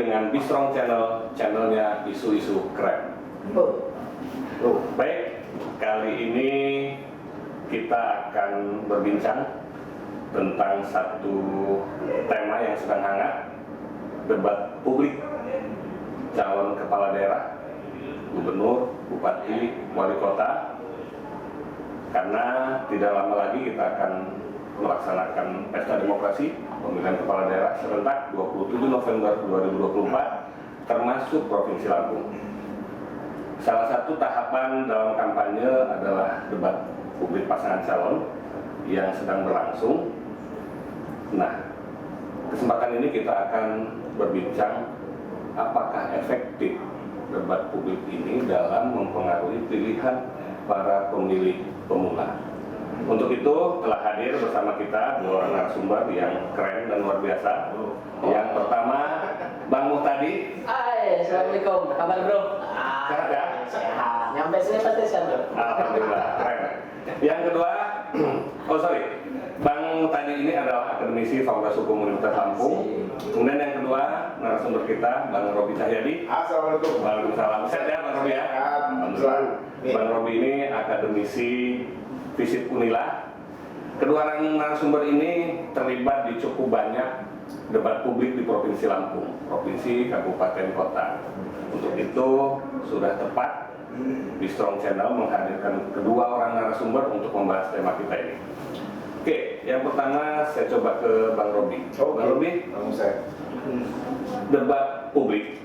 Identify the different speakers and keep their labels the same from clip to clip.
Speaker 1: dengan Bistrong Channel, channelnya isu-isu keren. Baik, kali ini kita akan berbincang tentang satu tema yang sedang hangat, debat publik calon kepala daerah, gubernur, bupati, wali kota. Karena tidak lama lagi kita akan melaksanakan pesta demokrasi pemilihan kepala daerah serentak 27 November 2024 termasuk Provinsi Lampung. Salah satu tahapan dalam kampanye adalah debat publik pasangan calon yang sedang berlangsung. Nah, kesempatan ini kita akan berbincang apakah efektif debat publik ini dalam mempengaruhi pilihan para pemilih pemula. Untuk itu telah hadir bersama kita dua orang narasumber yang keren dan luar biasa. Yang pertama, Bang Muhtadi.
Speaker 2: Hai, assalamualaikum. Kabar bro?
Speaker 1: Sehat ya?
Speaker 2: Sehat. Nyampe sini pasti sehat bro.
Speaker 1: Alhamdulillah, keren. Yang kedua, Bang Muhtadi ini adalah akademisi Fakultas Hukum Universitas Lampung. Kemudian yang kedua, narasumber kita, Bang Robi Cahyadi.
Speaker 3: Assalamualaikum.
Speaker 1: Waalaikumsalam. Sehat ya Bang Robi ya?
Speaker 3: Alhamdulillah.
Speaker 1: Bang Robi ini akademisi Visip Unila. Kedua orang narasumber ini terlibat di cukup banyak debat publik di Provinsi Lampung, provinsi, kabupaten, kota. Untuk itu sudah tepat Bistrong Channel menghadirkan kedua orang narasumber untuk membahas tema kita ini. Oke, yang pertama saya coba ke Bang Robi. Bang Robi, debat publik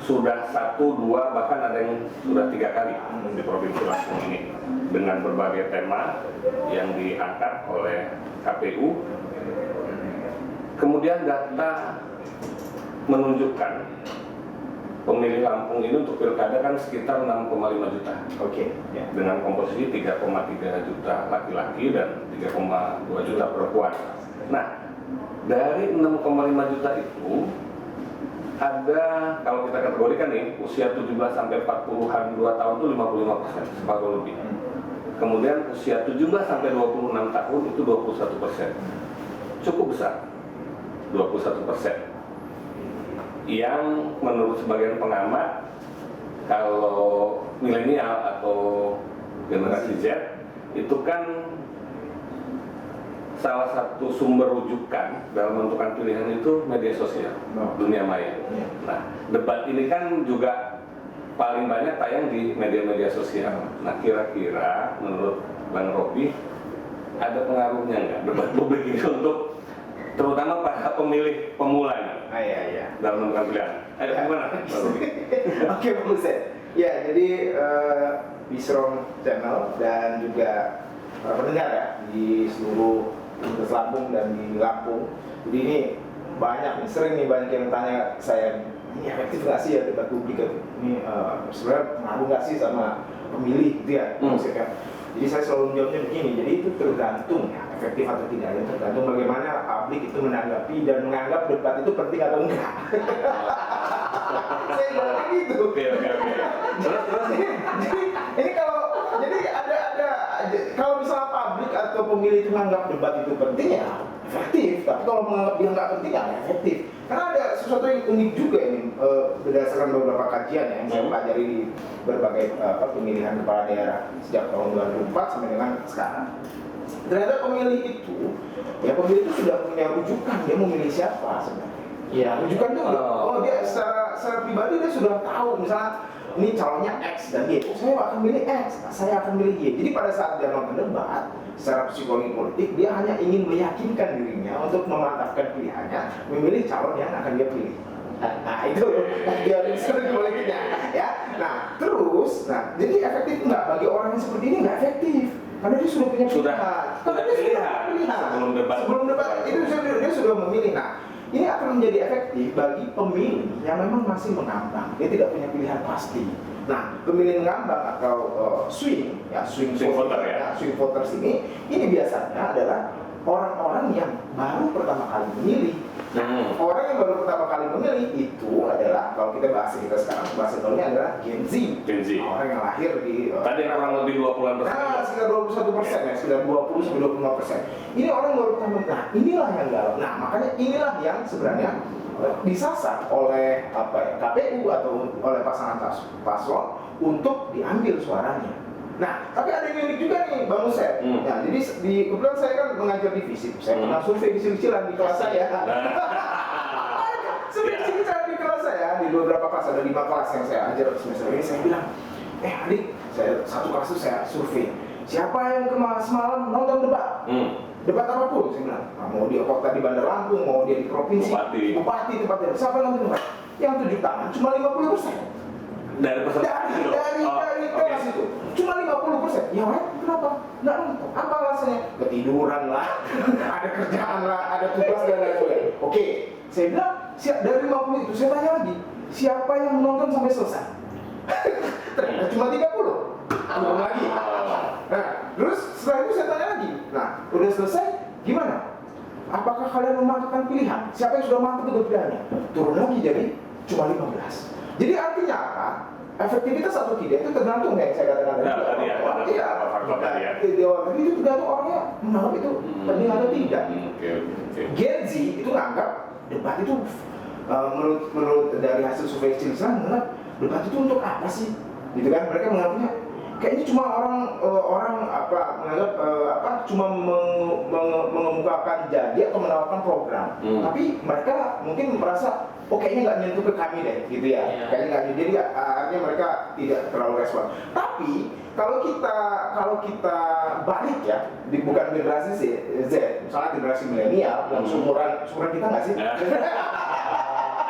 Speaker 1: sudah 1, 2, bahkan ada yang sudah 3 kali di Provinsi Lampung ini dengan berbagai tema yang diangkat oleh KPU. Kemudian data menunjukkan pemilih Lampung ini untuk pilkada kan sekitar 6,5 juta.
Speaker 3: Ya.
Speaker 1: Dengan komposisi 3,3 juta laki-laki dan 3,2 juta perempuan. Nah, dari 6,5 juta itu ada, kalau kita kategorikan nih, usia 17 sampai 40-an 2 tahun itu 55%, separuh lebih. Kemudian usia 17 sampai 26 tahun itu 21%. Cukup besar, 21%. Yang menurut sebagian pengamat, kalau milenial atau generasi Z itu kan salah satu sumber rujukan dalam menentukan pilihan itu media sosial, dunia maya. Nah, debat ini kan juga paling banyak tayang di media-media sosial. Nah, kira-kira menurut Bang Robi ada pengaruhnya nggak debat publik ini untuk terutama para pemilih pemula
Speaker 3: Iya.
Speaker 1: dalam menentukan pilihan? Ada gimana, Bang Robi?
Speaker 3: Oke, Bang Hussein. Ya, jadi Bistrong Channel dan juga pendengar ya di seluruh Universitas Lampung dan di Lampung. Jadi ini banyak, sering nih banyak yang tanya saya, ini efektif nggak sih ya debat publik ini sebenarnya pengaruh nggak sih sama pemilih gitu ya? Maksudnya. Jadi saya selalu menjawabnya begini, jadi itu tergantung ya, efektif atau tidak, ya tergantung bagaimana publik itu menanggapi dan menganggap debat itu penting atau enggak. Saya bilang gitu.
Speaker 1: Oke. Terus.
Speaker 3: Ini kalau jadi ada kalau misalnya publik atau pemilih itu menganggap debat itu penting ya efektif, tapi kalau menganggap dia nggak penting ya efektif. Karena ada sesuatu yang unik juga ini berdasarkan beberapa kajian yang saya pelajari di berbagai pemilihan kepala daerah sejak tahun 2004 sampai dengan sekarang. Ternyata pemilih itu sudah punya rujukan, dia mau memilih siapa sebenarnya. Ya, rujukan itu dia secara pribadi dia sudah tahu, misalnya ini calonnya X dan Y, saya akan milih X, saya akan milih Y. Jadi pada saat dia nonton debat, secara psikologi politik dia hanya ingin meyakinkan dirinya untuk memantapkan pilihannya, memilih calon yang akan dia pilih. Nah itu dia psikologi politiknya, ya. Nah terus, jadi efektif nggak bagi orang yang seperti ini? Nggak efektif, karena dia sudah punya pilihan. Sebelum debat itu dia sudah memilih. Nah, ini akan menjadi efektif bagi pemilih yang memang masih mengambang, dia tidak punya pilihan pasti. Nah, pemilih ngambang atau swing voters ini biasanya adalah orang-orang yang baru pertama kali memilih. Nah, orang yang baru pertama kali memilih itu adalah kalau kita bahasa gaulnya adalah Gen Z.
Speaker 1: Gen Z.
Speaker 3: Orang yang lahir di
Speaker 1: Tadi kurang lebih 20-an persen.
Speaker 3: Nah, sekitar 21% ya, sekitar 20-25%. Ini orang baru pertama. Nah, inilah yang galau. Nah, makanya inilah yang sebenarnya disasar oleh KPU atau oleh pasangan paslon untuk diambil suaranya. Nah, tapi ada yang unik juga nih, Bang Usep. Nah, jadi kebetulan saya kan mengajar di FISIP. Saya pernah survei kecil-kecilan di kelas saya. Survei kecil-kecilan di kelas saya, di beberapa kelas, ada 5 kelas yang saya ajar semester ini. Saya bilang, adik, satu kelas itu saya survei. Siapa yang semalam nonton debat? Debat apapun, saya bilang. Nah, mau dia kota di Bandar Lampung, mau dia di provinsi, bupati tempatnya. Siapa yang nonton debat? Yang 7 tangan cuma 50%.
Speaker 1: Dari peserta
Speaker 3: Dari kelas itu cuma 50%. Ya, kenapa? Nggak nonton. Apa alasannya? Ketiduran lah, ada kerjaan lah, ada tugas dan lain sebagainya. Oke, saya bilang dari 50 itu saya tanya lagi, siapa yang menonton sampai selesai? Ternyata cuma 30. Belum lagi. Nah, terus setelah itu saya tanya lagi. Nah, udah selesai, gimana? Apakah kalian mematangkan pilihan? Siapa yang sudah matang itu pilihannya? Turun lagi jadi cuma 15. Jadi artinya apa? Efektivitas atau tidak itu tergantung yang saya katakan tadi. Iya, tapi itu tergantung orangnya menganggap itu penting atau tidak. Gen Z itu nganggap debat itu menurut dari hasil survei kecil-kecilan menganggap debat itu untuk apa sih? Gitu kan? Mereka menganggapnya kayaknya cuma orang menganggap cuma mengemukakan janji atau menawarkan program. Tapi mereka mungkin merasa kayaknya nggak nyentuh ke kami deh, gitu ya. Kayaknya nggak, jadi artinya mereka tidak terlalu respon. Tapi kalau kita balik ya, bukan generasi Z, misalnya generasi milenial yang seumuran kita nggak sih?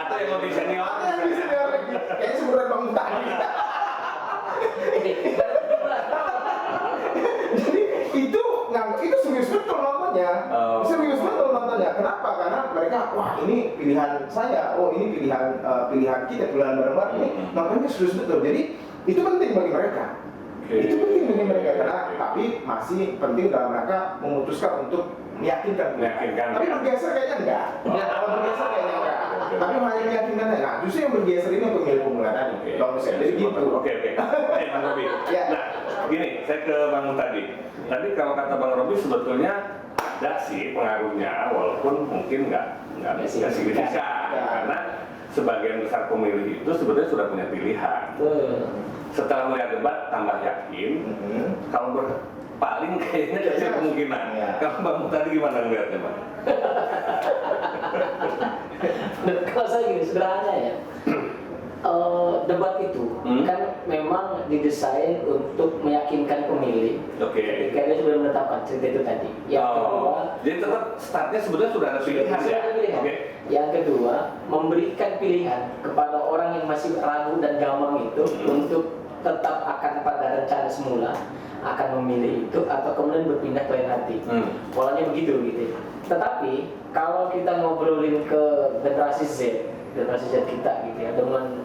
Speaker 1: Atau yang lebih senior?
Speaker 3: Kayaknya seumuran Bang Tani. Jadi itu serius betul nontonnya. Serius betul nontonnya. Kenapa? Karena mereka, wah ini pilihan saya, ini pilihan kita, pilihan bareng-bareng ini. Nontonnya serius betul. Jadi itu penting bagi mereka. Itu penting bagi mereka karena tapi masih penting dalam rangka memutuskan untuk meyakinkan. Tapi bergeser kayaknya enggak. Kalau bergeser kayaknya enggak. Tapi hanya meyakinkan. Nah, justru yang bergeser ini untuk pemilih pemula tadi. Jadi gitu.
Speaker 1: Oke. Bang Robi. Nah, gini, saya ke Bang tadi. Tadi kalau kata Bang Robi sebetulnya ada sih pengaruhnya, walaupun mungkin nggak signifikan. Karena sebagian besar pemilih itu sebetulnya sudah punya pilihan. Setelah melihat debat tambah yakin. Kalau paling kayaknya kecil kemungkinan. Kalau Bang tadi gimana ngeliatnya, Bang?
Speaker 2: Kalau saya gini, sederhana ya. Debat itu kan memang didesain untuk meyakinkan pemilih ketika dia sudah menetapkan cerita itu tadi. Yang kedua,
Speaker 1: jadi tetap startnya sebetulnya sudah ada pilihan ya?
Speaker 2: Yang kedua, memberikan pilihan kepada orang yang masih ragu dan gamang itu untuk tetap akan pada rencana semula akan memilih itu atau kemudian berpindah ke lain hati. Polanya begitu gitu. Tetapi kalau kita ngobrolin ke generasi Z kita gitu ya, dengan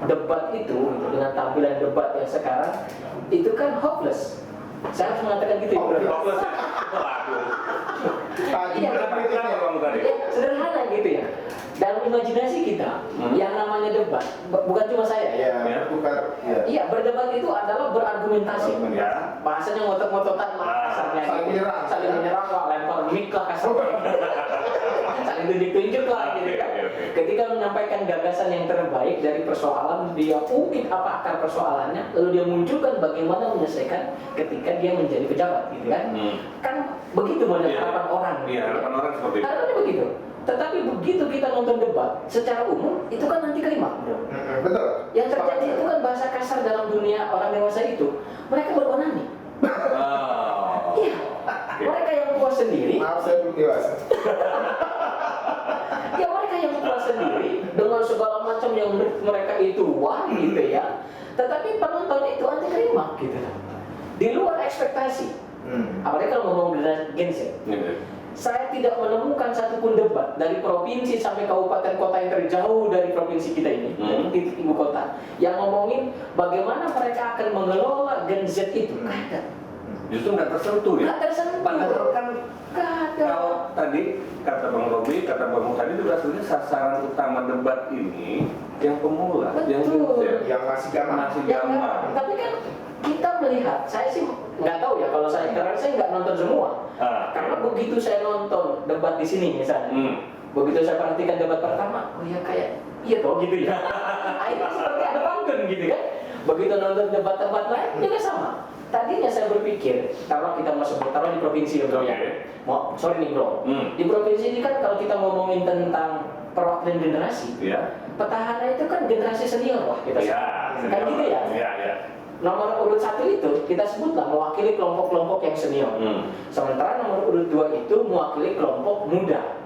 Speaker 2: debat itu gitu, dengan tampilan debat yang sekarang itu kan hopeless. Saya harus mengatakan gitu ya,
Speaker 1: hopeless.
Speaker 2: Iya, sederhana gitu ya. Dalam imajinasi kita, yang namanya debat, bukan cuma saya ya. Iya, berdebat itu adalah berargumentasi. Bahasanya ngotot-ngototan, kasarnya saling menyerang, lempar mic lah kasarnya. Saling tunjuk-tunjuk lah gitu kan. Ketika menyampaikan gagasan yang terbaik dari persoalan, dia ungkit apa akar persoalannya, lalu dia munculkan bagaimana menyelesaikan ketika dia menjadi pejabat gitu kan. Kan begitu model harapan orang.
Speaker 1: Iya, harapan orang seperti itu.
Speaker 2: Harapannya begitu. Tetapi begitu kita nonton debat, secara umum itu kan nanti klimaks, bro.
Speaker 3: Betul.
Speaker 2: Yang terjadi itu kan bahasa kasar dalam dunia orang dewasa itu, mereka beronani. Iya. Mereka yang puas sendiri.
Speaker 3: Maaf, saya belum dewasa.
Speaker 2: Ya mereka yang puas sendiri dengan segala macam yang mereka itu wah gitu ya. Tetapi penonton itu anti klimaks gitu. Di luar ekspektasi. Apalagi kalau ngomong Gen Z. Saya tidak menemukan satupun debat dari provinsi sampai kabupaten kota yang terjauh dari provinsi kita ini, dari titik ibu kota, yang ngomongin bagaimana mereka akan mengelola Gen Z itu. Ada.
Speaker 1: justru nggak tersentuh ya.
Speaker 2: Nggak tersentuh.
Speaker 1: Padahal kan kalau tadi kata Bang Robi, kata Bang Mu tadi juga sebenarnya sasaran utama debat ini yang pemula, yang
Speaker 3: masih gamang.
Speaker 2: Tapi kan kita melihat, saya sih nggak tahu ya kalau saya, karena saya nggak nonton semua. Karena begitu saya nonton debat di sini misalnya, begitu saya perhatikan debat pertama, oh ya kayak iya toh gitu ya. Akhirnya seperti ada pantun gitu kan. Begitu nonton debat-debat lain juga sama. Tadinya saya berpikir, kalau kita mau sebut, taruh di provinsi ya bro ya. Sorry nih bro, di provinsi ini kan kalau kita ngomongin tentang perwakilan generasi, petahana itu kan generasi senior lah kita sebut. Kan gitu ya. Nomor urut 1 itu kita sebutlah mewakili kelompok-kelompok yang senior. Sementara nomor urut 2 itu mewakili kelompok muda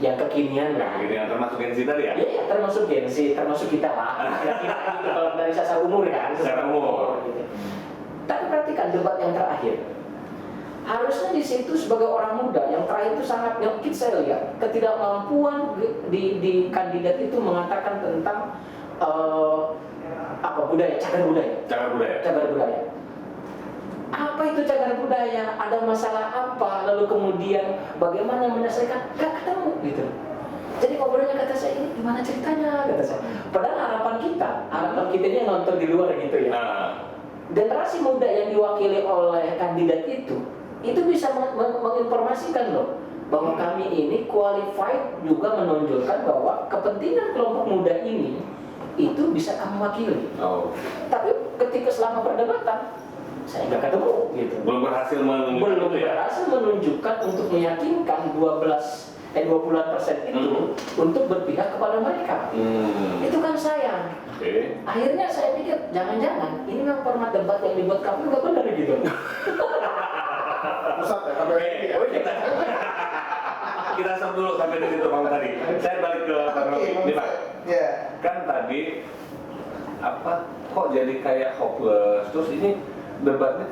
Speaker 2: yang kekinian lah.
Speaker 1: Yang termasuk Gen Z tadi ya?
Speaker 2: Iya, termasuk Gen Z, termasuk kita lah. Kira-kira itu kalau dari sasar umur kan.
Speaker 1: Secara umur.
Speaker 2: Gitu. Tapi perhatikan debat yang terakhir. Harusnya di situ sebagai orang muda yang terakhir itu sangat nyokit saya lihat ketidakmampuan di kandidat itu mengatakan tentang budaya, cagar budaya. Apa itu cagar budaya? Ada masalah apa? Lalu kemudian bagaimana menyelesaikan? Gak ketemu gitu. Jadi ngobrolnya kata saya ini gimana ceritanya kata saya. Padahal harapan kita ini yang nonton di luar gitu ya. Generasi muda yang diwakili oleh kandidat itu bisa menginformasikan loh bahwa kami ini qualified juga menonjolkan bahwa kepentingan kelompok muda ini itu bisa kami wakili. Tapi ketika selama perdebatan saya nggak ketemu gitu.
Speaker 1: Belum berhasil
Speaker 2: menunjukkan untuk meyakinkan 20% itu untuk berpihak kepada mereka. Itu kan sayang. Akhirnya saya pikir jangan-jangan ini memang format debat yang dibuat kami nggak benar gitu.
Speaker 3: Pusat ya,
Speaker 1: kita stop dulu sampai di situ Bang tadi. Saya balik ke Bang Robi. Ini Pak. Kan tadi kok jadi kayak hopeless. Terus ini debatnya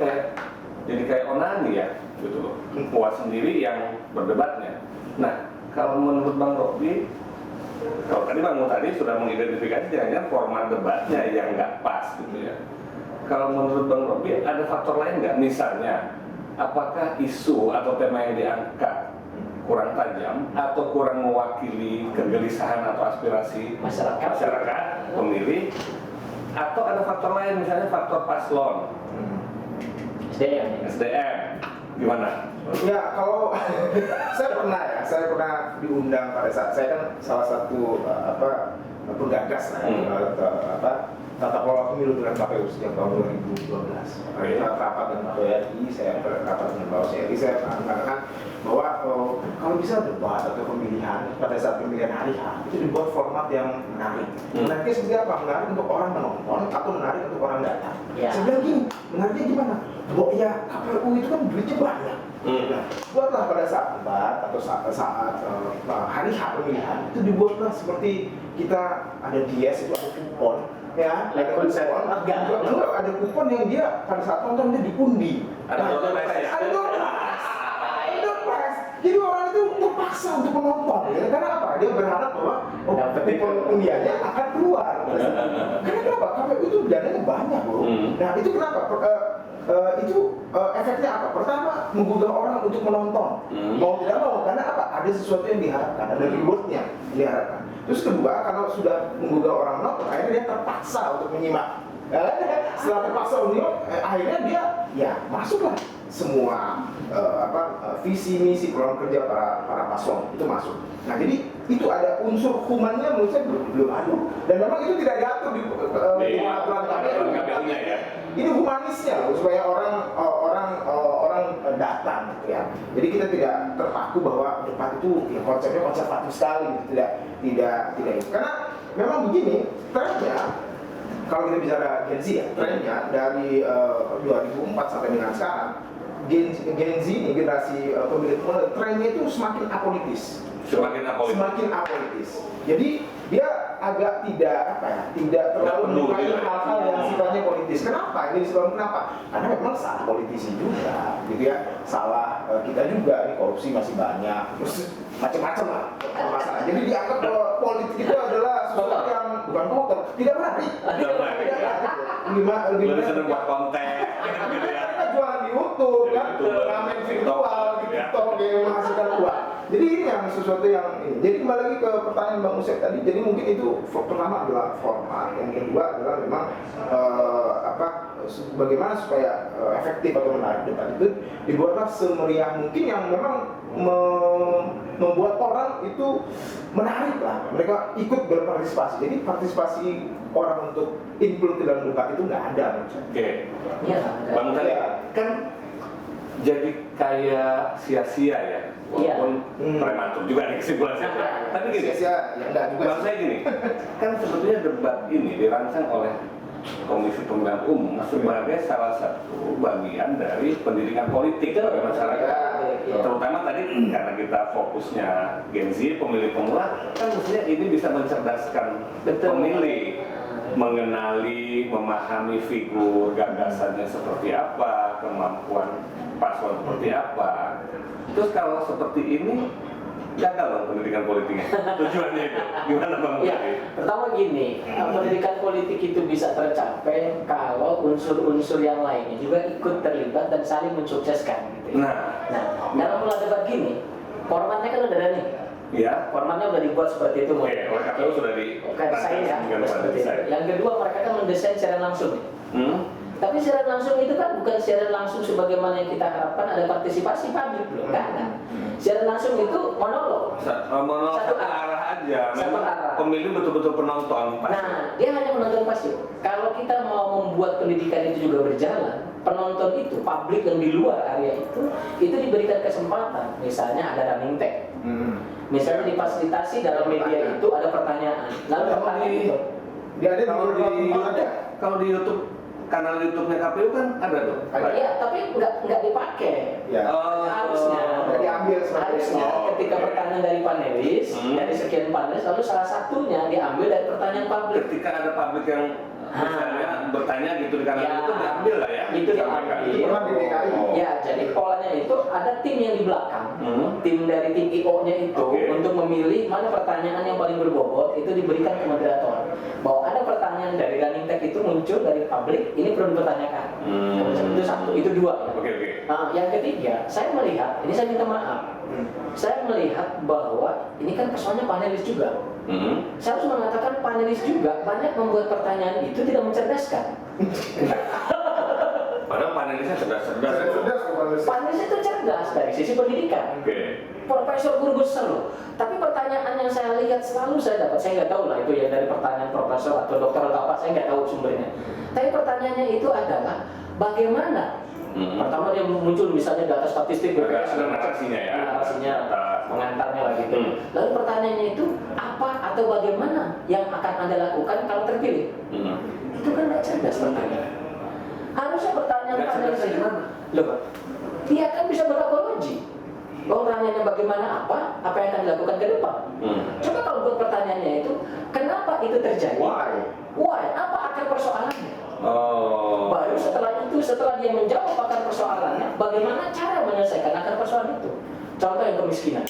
Speaker 1: jadi kayak onani ya, gitu loh. Puas sendiri yang berdebatnya. Nah, kalau menurut Bang Robi, kalau tadi Bang Mu tadi sudah mengidentifikasi jangan-jangan format debatnya yang nggak pas gitu ya. Kalau menurut Bang Robi ada faktor lain nggak? Misalnya, apakah isu atau tema yang diangkat kurang tajam atau kurang mewakili kegelisahan atau aspirasi masyarakat pemilih, atau ada faktor lain misalnya faktor paslon, SDM, gimana?
Speaker 3: Ya kalau saya pernah diundang pada saat saya kan salah satu penggagas tata kelola pemilu dengan KPU sejak tahun 2012. Kita rapat dengan KPU, saya rapat dengan Bawaslu RI, saya mengatakan bahwa kalau bisa debat atau pemilihan pada saat pemilihan hari H itu dibuat format yang menarik. Menariknya seperti apa? Menarik untuk orang menonton atau menarik untuk orang datang. Saya bilang gini, menariknya gimana? Bahwa ya KPU itu kan duitnya banyak. Nah, buatlah pada saat debat atau saat hari H pemilihan itu dibuatlah seperti kita ada dies itu ada kupon. Ya, ada kupon yang dia pada saat nonton dia diundi. Ada door prize. Jadi orang itu terpaksa untuk menonton, ya. Karena apa? Dia berharap bahwa kupon undiannya akan keluar. Karena kenapa? KPU itu dananya banyak loh. Nah itu kenapa? Efeknya apa? Pertama, menggugah orang untuk menonton. Mau tidak mau, karena apa? Ada sesuatu yang diharapkan, ada rewardnya diharapkan. Terus kedua, kalau sudah menggugah orang menonton, akhirnya dia terpaksa untuk menyimak. Setelah terpaksa menyimak, akhirnya dia ya masuklah semua visi misi program kerja para paslon itu masuk. Nah jadi itu ada unsur humannya menurut saya belum ada, dan memang itu tidak diatur di peraturan KPU-nya ya. Ini humanisnya loh, supaya orang datang gitu ya. Jadi kita tidak terpaku bahwa debat itu ya konsepnya konservatif sekali, tidak itu. Karena memang begini trennya. Kalau kita bicara Gen Z ya, trennya dari 2004 sampai dengan sekarang, Gen Z ini generasi pemilih muda, trennya itu semakin apolitis. Semakin apolitis. Jadi dia agak tidak terlalu menyukai hal-hal yang sifatnya politis. Kenapa? Ini disebabkan kenapa? Karena memang salah politisi juga, gitu ya. Salah kita juga, ini korupsi masih banyak, terus macam-macam lah masalah. Jadi dianggap bahwa politik itu adalah sesuatu yang bukan kotor, tidak menarik. Lebih
Speaker 1: senang buat konten, gitu ya.
Speaker 3: Kita jualan di YouTube kan,
Speaker 1: YouTuber.
Speaker 3: ramen virtual di
Speaker 1: Ya.
Speaker 3: TikTok yang menghasilkan uang. Jadi ini yang sesuatu yang ini. Jadi kembali lagi ke pertanyaan Bang Usep tadi. Jadi mungkin itu pertama adalah format, yang kedua adalah memang bagaimana supaya efektif atau menarik debat itu dibuatlah semeriah mungkin yang memang membuat orang itu menarik lah, mereka ikut berpartisipasi. Jadi partisipasi orang untuk influence dalam debat itu nggak ada.
Speaker 1: Oke.
Speaker 2: Iya.
Speaker 1: Bang Tali, kan jadi kayak sia-sia ya, walaupun prematur juga nih kesimpulannya. Tapi gini,
Speaker 3: ya enggak juga.
Speaker 1: bang saya gini, kan sebetulnya debat ini dirancang oleh Komisi Pemilihan Umum sebagai salah satu bagian dari pendidikan politik bagi masyarakat. Terutama tadi karena kita fokusnya Gen Z, pemilih pemula, kan mestinya ini bisa mencerdaskan pemilih, mengenali, memahami figur, gagasannya seperti apa, kemampuan paslon seperti apa. Terus kalau seperti ini gagal dong pendidikan politiknya. Tujuannya itu gimana Bang?
Speaker 2: Ya, pertama gini, pendidikan politik itu bisa tercapai kalau unsur-unsur yang lainnya juga ikut terlibat dan saling mensukseskan. Gitu.
Speaker 1: Nah,
Speaker 2: dalam pola debat gini, formatnya kan udah ada nih.
Speaker 1: ya.
Speaker 2: Formatnya udah dibuat seperti itu.
Speaker 1: Oke, oleh KPU sudah
Speaker 2: Saya ya, seperti itu. Yang kedua, mereka kan mendesain secara langsung. Tapi siaran langsung itu kan bukan siaran langsung sebagaimana yang kita harapkan, ada partisipasi publik belum kan? Siaran langsung itu monolog.
Speaker 1: Monolog satu arah aja.
Speaker 2: Satu arah.
Speaker 1: Pemilih betul-betul penonton.
Speaker 2: Nah, dia hanya menonton pasif. Kalau kita mau membuat pendidikan itu juga berjalan, penonton itu, publik yang di luar area itu diberikan kesempatan. Misalnya ada running tag. Misalnya difasilitasi dalam media itu ada pertanyaan. Lalu pertanyaan itu
Speaker 3: Dia ada
Speaker 1: kalau di YouTube, kanal YouTube-nya KPU kan ada tuh.
Speaker 2: iya, tapi nggak dipakai.
Speaker 3: Ya.
Speaker 2: Harusnya
Speaker 3: diambil
Speaker 2: ketika pertanyaan dari panelis, dari sekian panelis, lalu salah satunya diambil dari pertanyaan publik.
Speaker 1: Ketika ada publik yang misalnya bertanya gitu di kanal itu diambil lah ya.
Speaker 2: Itu diambil.
Speaker 3: Pernah di DKI.
Speaker 2: Ya, jadi polanya itu ada tim yang di belakang, tim dari tim IO-nya itu untuk memilih mana pertanyaan yang paling berbobot itu diberikan ke moderator. Bahwa ada pertanyaan dari running tag itu muncul dari publik, ini perlu dipertanyakan. Itu satu, itu dua.
Speaker 1: Oke.
Speaker 2: Nah, yang ketiga, saya melihat, ini saya minta maaf, saya melihat bahwa ini kan persoalannya panelis juga. Saya harus mengatakan panelis juga banyak membuat pertanyaan itu tidak mencerdaskan.
Speaker 1: Padahal panelisnya cerdas-cerdas.
Speaker 2: Panelis itu cerdas dari sisi pendidikan. Profesor guru besar loh. Tapi pertanyaan yang saya lihat selalu saya dapat, saya nggak tahu lah itu ya dari pertanyaan profesor atau dokter atau apa, saya nggak tahu sumbernya. Tapi pertanyaannya itu adalah bagaimana? Pertama dia muncul misalnya data statistik,
Speaker 1: ada narasinya ya.
Speaker 2: Narasinya, pengantarnya lah gitu. Lalu pertanyaannya itu apa atau bagaimana yang akan Anda lakukan kalau terpilih? Itu kan nggak cerdas pertanyaan. Harusnya pertanyaan panelis itu, loh, dia kan bisa berakologi. Pertanyaannya bagaimana apa yang akan dilakukan ke depan. Coba kalau buat pertanyaannya itu, kenapa itu terjadi? Why? Apa akar persoalannya? Baru setelah dia menjawab akar persoalannya, bagaimana cara menyelesaikan akar persoalan itu? Contoh yang kemiskinan.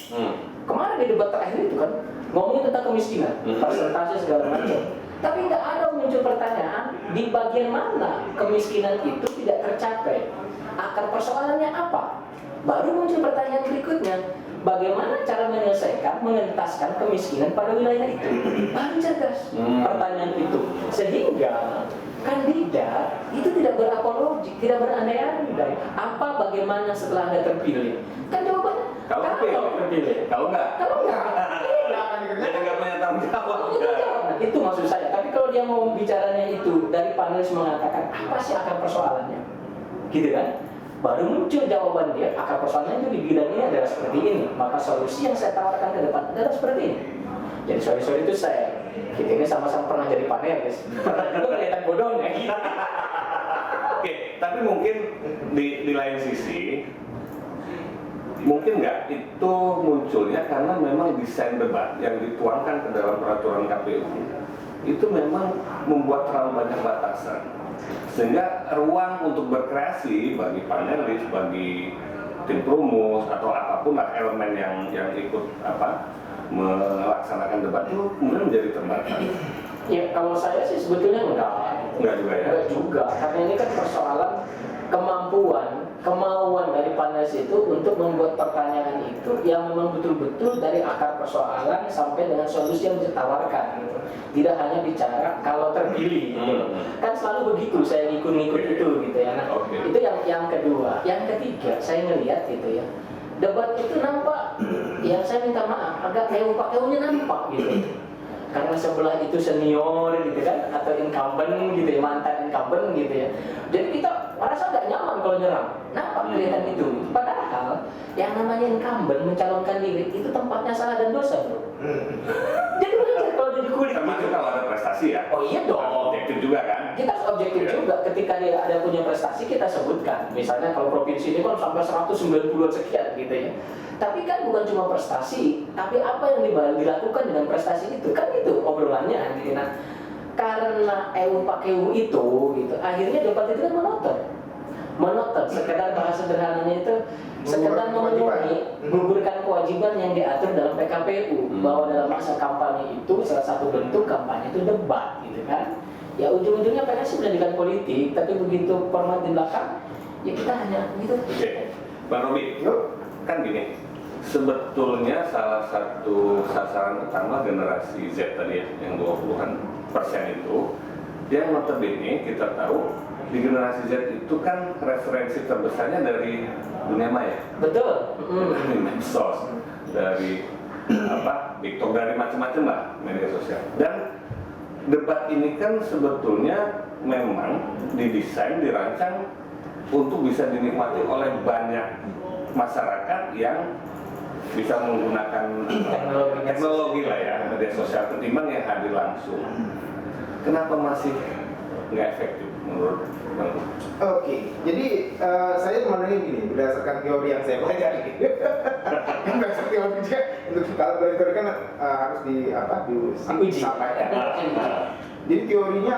Speaker 2: Kemarin di debat terakhir itu kan ngomongin tentang kemiskinan, persentase segala macam. Tapi nggak ada muncul pertanyaan di bagian mana kemiskinan itu tidak tercapai. Akar persoalannya apa? Baru muncul pertanyaan berikutnya, bagaimana cara menyelesaikan, mengentaskan kemiskinan pada wilayah itu? Baru cerdas pertanyaan itu. Sehingga kandidat itu tidak berapologi, tidak berandai-andai. Apa bagaimana setelah Anda terpilih? Kan jawabannya kalau terpilih.
Speaker 1: Kalau enggak, jadi nggak punya tanggung jawab.
Speaker 2: Itu maksud saya. Tapi kalau dia mau bicaranya itu dari panelis mengatakan apa sih akar persoalannya, gitu kan? Baru muncul jawaban dia, akar persoalannya itu di bidang ini adalah seperti ini. Maka solusi yang saya tawarkan ke depan adalah seperti ini. Jadi sorry itu saya. Kita ini sama-sama pernah jadi panelis. Pernah juga kelihatan bodohnya.
Speaker 1: Oke, tapi mungkin di lain sisi, mungkin nggak itu munculnya karena memang desain debat yang dituangkan ke dalam peraturan KPU itu memang membuat terlalu banyak batasan, sehingga ruang untuk berkreasi bagi panelis, bagi tim perumus atau apapun lah elemen yang ikut melaksanakan debat itu kemudian menjadi terbatas.
Speaker 2: Ya kalau saya sih sebetulnya enggak.
Speaker 1: Enggak juga ya?
Speaker 2: Enggak juga, karena ini kan persoalan kemauan dari panelis itu untuk membuat pertanyaan itu yang memang betul-betul dari akar persoalan sampai dengan solusi yang ditawarkan gitu. Tidak hanya bicara kalau terpilih gitu. Kan selalu begitu saya ngikut-ngikut itu gitu ya. Nah, itu yang kedua. Yang ketiga, saya ngelihat gitu ya. Debat itu nampak yang saya minta maaf agak keung-pakeunya nampak gitu. Karena sebelah itu senior gitu kan, atau incumbent gitu ya, mantan incumbent gitu ya. Jadi kita merasa nggak nyaman kalau nyerang. Nampak kelihatan itu. Padahal yang namanya incumbent mencalonkan diri itu tempatnya salah dan dosa, bro. Jadi wajar kalau jadi kulit.
Speaker 1: Termasuk kalau ada prestasi ya.
Speaker 2: Oh iya dong.
Speaker 1: Objektif juga kan.
Speaker 2: Kita harus objektif juga. Ketika dia ada punya prestasi kita sebutkan. Misalnya kalau provinsi ini kan sampai 190 sekian gitu ya. Tapi kan bukan cuma prestasi, tapi apa yang dilakukan dengan prestasi itu kan itu obrolannya gitu. Nah, karena pakeu itu gitu, akhirnya debat itu kan monoton. Sekedar bahasa sederhananya itu sekedar memenuhi menggugurkan kewajiban yang diatur dalam PKPU bahwa dalam masa kampanye itu salah satu bentuk kampanye itu debat gitu kan. Ya ujung-ujungnya PNS menjadikan politik, tapi begitu format di belakang ya kita hanya gitu.
Speaker 1: Oke, Bang Robi, kan gini. Sebetulnya salah satu sasaran utama generasi Z tadi ya, yang 20%-an itu, yang notabene kita tahu di generasi Z itu kan referensi terbesarnya dari dunia maya.
Speaker 2: Betul.
Speaker 1: Dari medsos, dari TikTok, dari macam-macam lah media sosial. Dan debat ini kan sebetulnya memang didesain, dirancang untuk bisa dinikmati oleh banyak masyarakat yang bisa menggunakan teknologi lah ya, media sosial ketimbang yang hadir langsung. Kenapa masih nggak efektif menurut Bang?
Speaker 3: Oke, jadi saya memandangnya gini, berdasarkan teori yang saya pelajari. Kan berdasarkan teori juga, untuk kalau belajar teori kan harus disampaikan. Jadi teorinya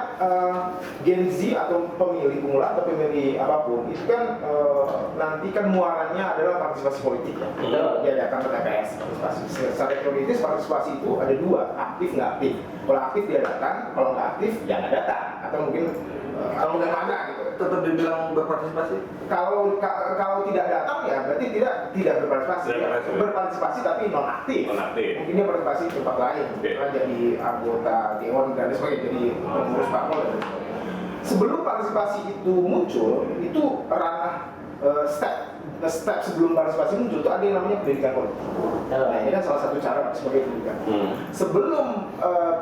Speaker 3: Gen Z atau pemilih pemula atau pemilih apapun itu kan nanti kan muaranya adalah partisipasi politik ya. Dia datang ke TPS partisipasi. Secara teoritis partisipasi itu ada dua, aktif nggak aktif. Kalau aktif dia datang, kalau nggak aktif ya nggak datang. Atau mungkin kalau nggak mana gitu.
Speaker 1: Tetap dibilang berpartisipasi?
Speaker 3: Kalau tidak datang ya berarti tidak berpartisipasi. Berpartisipasi tapi non aktif. Mungkin dia partisipasi di tempat lain, jadi anggota dewan dan sebagainya, jadi pengurus parpol dan sebagainya. Sebelum partisipasi itu muncul, itu ranah step sebelum partisipasi muncul itu ada yang namanya pendidikan politik. Nah ini kan salah satu cara sebagai pendidikan. Sebelum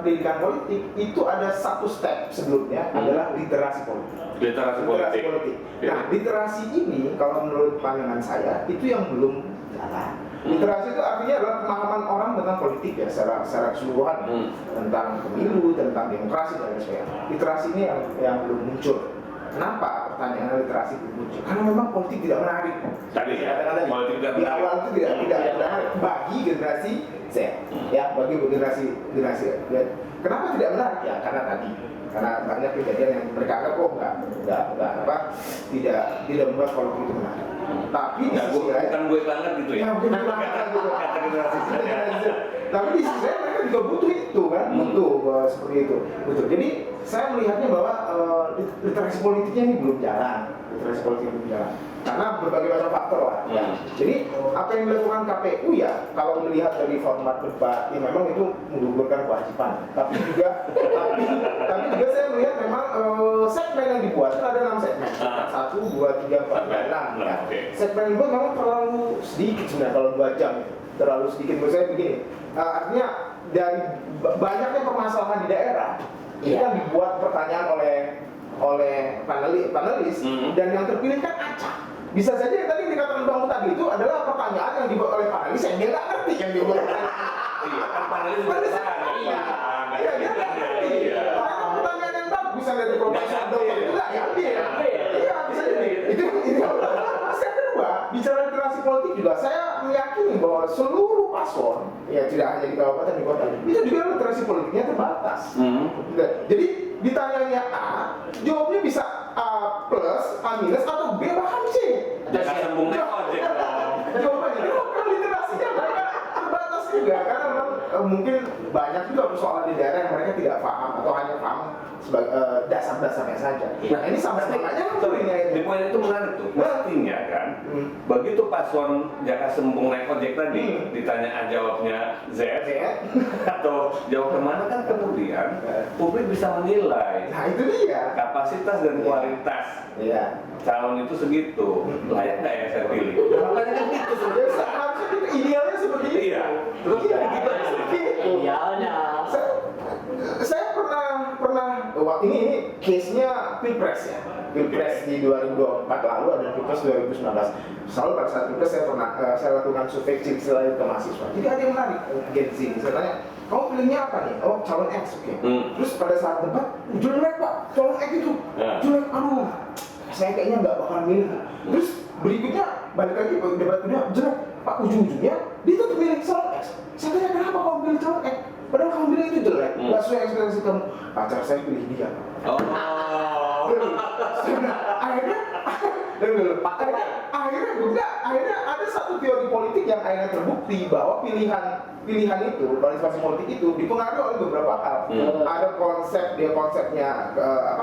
Speaker 3: pendidikan politik itu ada satu step sebelumnya adalah literasi politik. Literasi politik. Nah literasi ini kalau menurut pandangan saya itu yang belum jalan. Literasi itu artinya adalah pemahaman orang tentang politik ya secara keseluruhan, tentang pemilu, tentang demokrasi dan lain sebagainya. Literasi ini yang belum muncul. Kenapa pertanyaan literasi itu muncul? Karena memang politik tidak menarik.
Speaker 1: Tadi ya, politik tidak menarik.
Speaker 3: Di awal itu tidak menarik bagi generasi Z, ya bagi generasi Z. Kenapa tidak menarik ya? Karena banyak kejadian yang mereka anggap tidak membuat politik itu menarik. Tapi di sisi lain,
Speaker 1: bukan gue banget gitu ya.
Speaker 3: Bukan banget gitu.
Speaker 1: Kata generasi Z.
Speaker 3: Tapi di sisi lain mereka juga butuh itu kan, butuh seperti itu. Betul. Jadi saya melihatnya bahwa literasi politiknya ini belum jalan. Karena berbagai macam faktor lah. Ya. Jadi apa yang dilakukan KPU ya, kalau melihat dari format debat, ya memang itu menggugurkan kewajiban. Tapi juga saya melihat memang segmen yang dibuat itu ada 6 segmen. 1, 2, 3, 4, 5, 6. Ya. Segmen itu memang terlalu sedikit sebenarnya kalau 2 jam. Terlalu sedikit. Menurut saya begini. Artinya dari banyaknya permasalahan di daerah, ini kan dibuat pertanyaan oleh panelis dan yang terpilih kan acak. Bisa saja yang tadi dikatakan Bang tadi itu adalah pertanyaan yang dibuat oleh panelis yang dia nggak ngerti yang dibuat.
Speaker 1: Iya, kan panelis juga
Speaker 3: Iya, dia nggak ngerti. Karena pertanyaan yang bagus dari Profesor Dokter itu nggak ngerti. Iya, bisa jadi. Itu yang kedua, bicara literasi politik juga saya meyakini bahwa seluruh paslon, ya tidak hanya di kabupaten di kota, itu juga literasi politiknya terbatas. Jadi ditanyanya A, jawabnya bisa A plus, A minus, atau B bahkan C.
Speaker 1: Jangan sembung ojek dong.
Speaker 3: Jawabannya, karena literasinya mereka terbatas juga, karena memang mungkin banyak juga persoalan di daerah yang mereka tidak paham atau hanya sebagai dasar-dasarnya saja. Nah ini sama-samanya
Speaker 1: di poin itu menarik tuh. Mestinya kan, begitu paslon Jaka Sembung naik ojek tadi, ditanya jawabnya Z atau jawab kemana kan kemudian publik bisa menilai.
Speaker 3: Nah itu dia.
Speaker 1: Kapasitas dan kualitas calon itu segitu, layak nggak ya saya pilih? Makanya kan itu sebenarnya.
Speaker 3: Harusnya itu idealnya seperti itu.
Speaker 1: Iya. Terus gimana seperti itu?
Speaker 2: Idealnya.
Speaker 3: Saya pernah ini case-nya Pilpres ya. Pilpres di 2024 lalu ada Pilpres 2019. Selalu pada saat Pilpres saya lakukan survei selalu ke mahasiswa. Jadi ada yang menarik Gen Z. Saya tanya, kamu pilihnya apa nih? Oh calon X, oke. Terus pada saat debat, jelek pak, calon X itu jelek. Aduh, saya kayaknya nggak bakal milih. Terus berikutnya balik lagi debat kedua, jelek. Pak ujung-ujungnya dia tetap milih calon X. Saya tanya kenapa kamu pilih calon X? Padahal kamu bilang itu jelek, nggak sesuai ekspektasi kamu. Pacar saya pilih dia. Akhirnya ada satu teori politik yang akhirnya terbukti bahwa pilihan itu, partisipasi politik itu dipengaruhi oleh beberapa hal. Ada konsepnya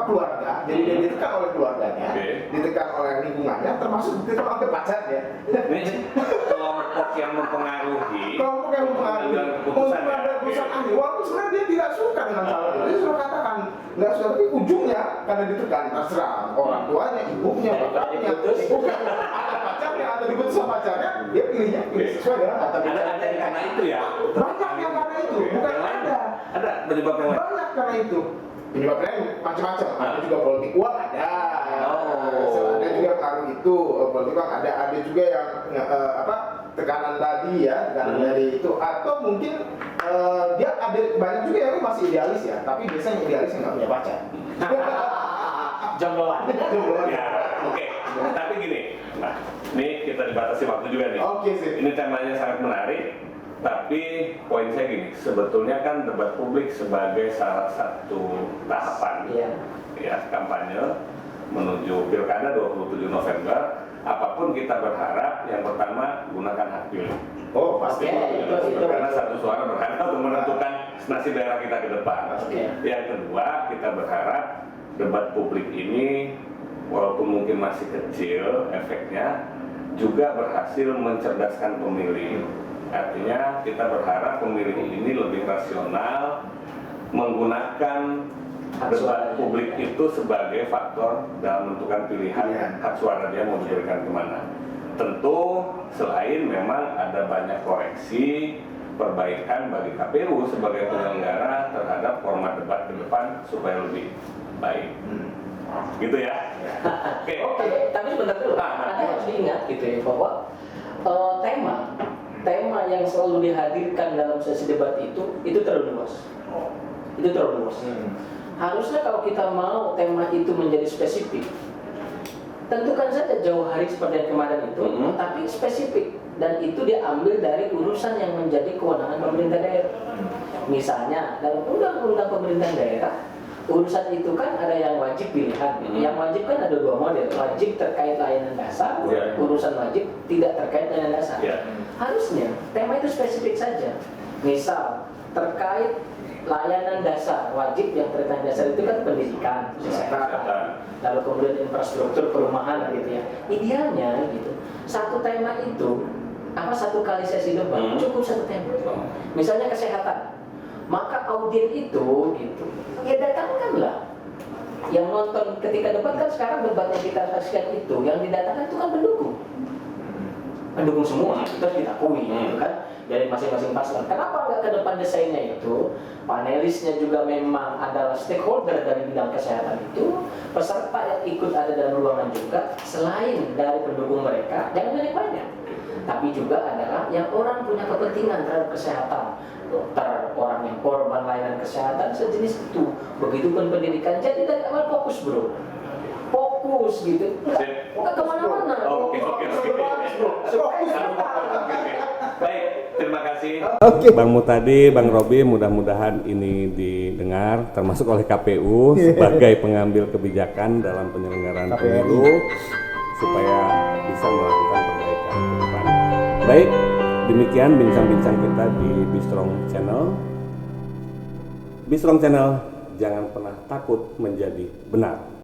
Speaker 3: keluarga, jadi dia ditekan oleh keluarganya, ditekan oleh lingkungannya, termasuk ditekan oleh pacarnya.
Speaker 1: Kelompok yang mempengaruhi
Speaker 3: untuk mengambil keputusan akhir, walaupun sebenarnya dia tidak suka dengan calon itu, dia sudah katakan nggak suka, tapi ujungnya karena ditekan terserah orang tuanya, ibunya, bapaknya, bukan ada pacarnya atau diputus sama pacarnya, dia pilih sesuai dengan kata
Speaker 1: ada yang karena itu ya.
Speaker 3: Banyak yang karena itu, bukan ada
Speaker 1: penyebab yang lain.
Speaker 3: Banyak karena itu. Penyebabnya macam-macam. Ada juga politik uang ada. Ada juga pengaruh itu politik uang ada juga yang tekanan tadi ya, tekanan dari itu, atau mungkin dia ada banyak juga yang masih idealis ya, tapi biasanya idealis yang nggak punya pacar.
Speaker 2: Jombloan.
Speaker 1: Ya, oke. Tapi gini, nah, ini kita dibatasi waktu juga nih.
Speaker 3: Oke sih.
Speaker 1: Ini temanya sangat menarik, tapi poin saya gini, sebetulnya kan debat publik sebagai salah satu tahapan ya kampanye menuju pilkada 27 November. Apapun kita berharap, yang pertama gunakan hak pilih.
Speaker 3: Oh pasti.
Speaker 1: Karena satu suara berharga untuk menentukan nasib daerah kita ke depan. Yang kedua, kita berharap debat publik ini walaupun mungkin masih kecil efeknya, juga berhasil mencerdaskan pemilih. Artinya kita berharap pemilih ini lebih rasional, menggunakan debat publik itu sebagai faktor dalam menentukan pilihan hak suara dia mau diberikan kemana. Tentu selain memang ada banyak koreksi, perbaikan bagi KPU sebagai penyelenggara terhadap format debat ke depan supaya lebih baik. Gitu ya.
Speaker 2: Oke. Tapi sebentar dulu, ada harus diingat gitu ya bahwa tema yang selalu dihadirkan dalam sesi debat itu terlalu luas. Itu terlalu luas. Harusnya kalau kita mau tema itu menjadi spesifik, tentukan saja jauh hari seperti yang kemarin itu, tapi spesifik, dan itu diambil dari urusan yang menjadi kewenangan pemerintah daerah. Misalnya dalam undang-undang pemerintahan daerah, urusan itu kan ada yang wajib pilihan. Yang wajib kan ada dua model, wajib terkait layanan dasar, urusan wajib tidak terkait layanan dasar. Harusnya tema itu spesifik saja. Misal terkait layanan dasar, wajib yang terkait dasar itu kan pendidikan, kesehatan, lalu kemudian infrastruktur perumahan gitu ya. Idealnya gitu, satu tema itu satu kali sesi debat cukup satu tema. Misalnya kesehatan, maka audien itu gitu ya datangkanlah yang nonton ketika debat. Kan sekarang debat yang kita saksikan itu yang didatangkan itu kan pendukung semua, itu harus diakui gitu kan, dari masing-masing paslon. Kenapa nggak ke depan desainnya itu panelisnya juga memang adalah stakeholder dari bidang kesehatan itu, peserta yang ikut ada dalam ruangan juga, selain dari pendukung mereka, jangan banyak-banyak, tapi juga adalah yang orang punya kepentingan terhadap kesehatan, dokter, orang yang korban layanan kesehatan sejenis itu. Begitupun pendidikan. Jadi dari awal fokus fokus gitu, nggak kemana-mana.
Speaker 1: Oke. Baik, terima kasih. Bang Mutadi, Bang Robi, mudah-mudahan ini didengar termasuk oleh KPU sebagai pengambil kebijakan dalam penyelenggaraan pemilu supaya bisa melakukan perbaikan ke depan. Baik, demikian bincang-bincang kita di Bistrong Channel. jangan pernah takut menjadi benar.